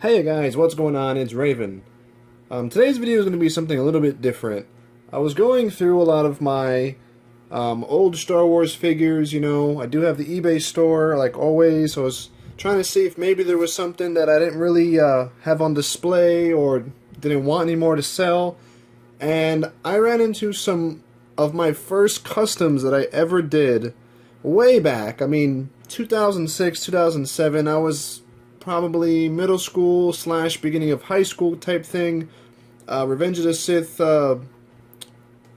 Hey guys, what's going on? It's Raven. Today's video is going to be something a little bit different. I was going through a lot of my old Star Wars figures, I do have the eBay store, like always, so I was trying to see if maybe there was something that I didn't really have on display or didn't want anymore to sell. And I ran into some of my first customs that I ever did way back. I mean, 2006, 2007, I was probably middle school / beginning of high school type thing. Revenge of the Sith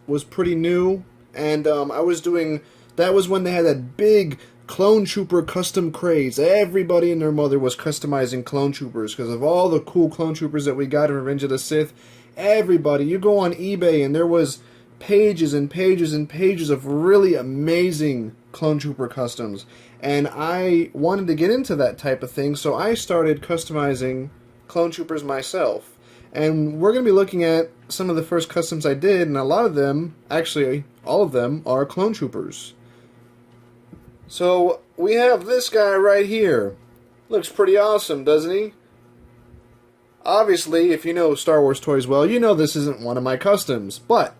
was pretty new, and I was doing, that was when they had that big clone trooper custom craze. Everybody and their mother was customizing clone troopers because of all the cool clone troopers that we got in Revenge of the Sith. Everybody, you go on eBay and there was pages and pages and pages of really amazing clone trooper customs, and I wanted to get into that type of thing, so I started customizing clone troopers myself. And we're going to be looking at some of the first customs I did, and a lot of them, actually all of them, are clone troopers. So we have this guy right here. Looks pretty awesome, doesn't he? Obviously, if you know Star Wars toys well, you know this isn't one of my customs, but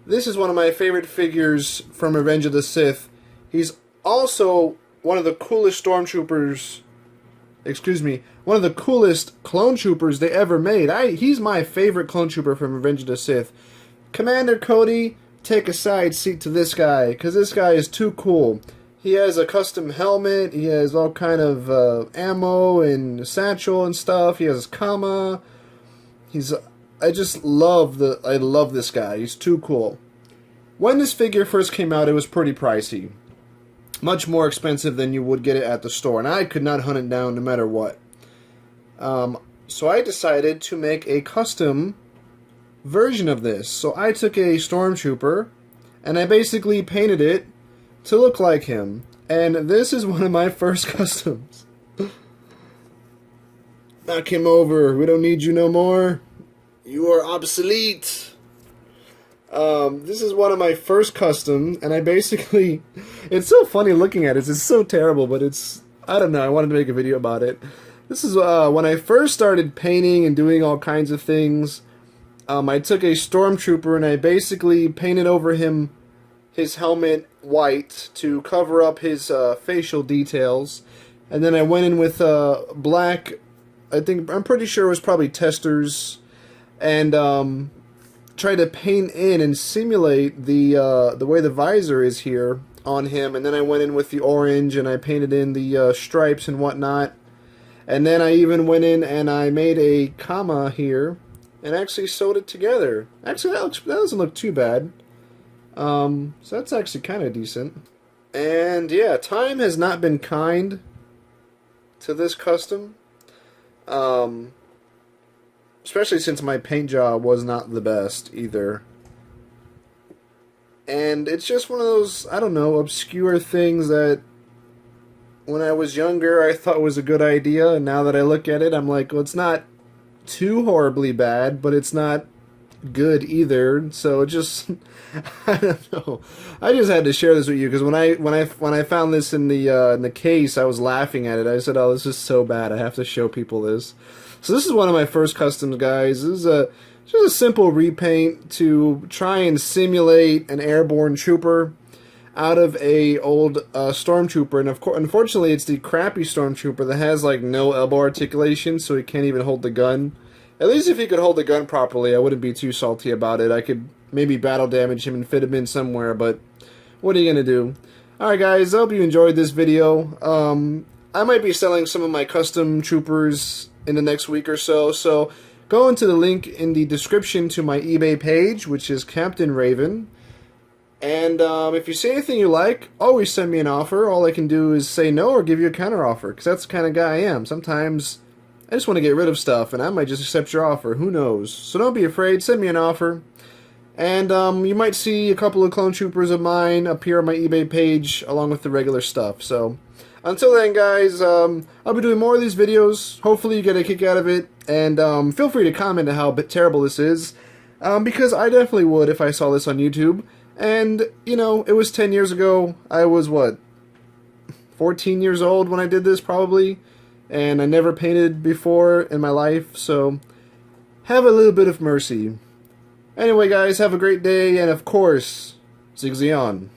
this is one of my favorite figures from Revenge of the Sith. He's also one of the coolest stormtroopers, one of the coolest clone troopers they ever made. He's my favorite clone trooper from Revenge of the Sith. Commander Cody, take a side seat to this guy, because this guy is too cool. He has a custom helmet, he has all kind of ammo and satchel and stuff, he has comma. I love this guy. He's too cool. When this figure first came out, it was pretty pricey. Much more expensive than you would get it at the store, and I could not hunt it down no matter what. So I decided to make a custom version of this. So I took a stormtrooper, and I basically painted it to look like him. And this is one of my first customs. Knock him over. We don't need you no more. You are obsolete. This is one of my first customs, and I basically, it's so funny looking at it. It's so terrible, but I don't know, I wanted to make a video about it. This is when I first started painting and doing all kinds of things. I took a stormtrooper and I basically painted over him, his helmet white to cover up his facial details, and then I went in with black, I'm pretty sure it was probably testers, and try to paint in and simulate the way the visor is here on him. And then I went in with the orange and I painted in the stripes and whatnot. And then I even went in and I made a comma here and actually sewed it together. Actually, that doesn't look too bad. So that's actually kind of decent. And yeah, time has not been kind to this custom. Especially since my paint job was not the best either. And it's just one of those, I don't know, obscure things that when I was younger I thought was a good idea, and now that I look at it I'm like, well, it's not too horribly bad, but it's not good either. So it just I don't know. I just had to share this with you because when I found this in the case, I was laughing at it. I said, "Oh, this is so bad. I have to show people this." So this is one of my first customs, guys. This is just a simple repaint to try and simulate an airborne trooper out of a old stormtrooper, and unfortunately, it's the crappy stormtrooper that has like no elbow articulation, so he can't even hold the gun. At least if he could hold the gun properly, I wouldn't be too salty about it. I could maybe battle damage him and fit him in somewhere, but what are you gonna do? Alright guys, I hope you enjoyed this video. I might be selling some of my custom troopers in the next week or so, so go into the link in the description to my eBay page, which is Captain Raven. And if you see anything you like, always send me an offer. All I can do is say no or give you a counter offer, because that's the kind of guy I am. Sometimes I just want to get rid of stuff, and I might just accept your offer. Who knows? So don't be afraid. Send me an offer. And you might see a couple of clone troopers of mine appear on my eBay page along with the regular stuff. So until then, guys, I'll be doing more of these videos. Hopefully you get a kick out of it. And feel free to comment on how terrible this is, because I definitely would if I saw this on YouTube. And, you know, it was 10 years ago. I was, what, 14 years old when I did this, probably? and I never painted before in my life, so have a little bit of mercy. Anyway, guys, have a great day, and of course, Zigzag on.